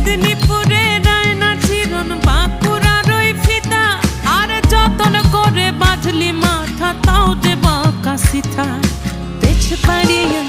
মেদিনীপুরে রায়না চিরন বাঁকুড়ার ওই ফিতা, আর যতন করে বাঁধলি মাথা তাও যে বাঁকা সিথা। পেছ পাড়িয়া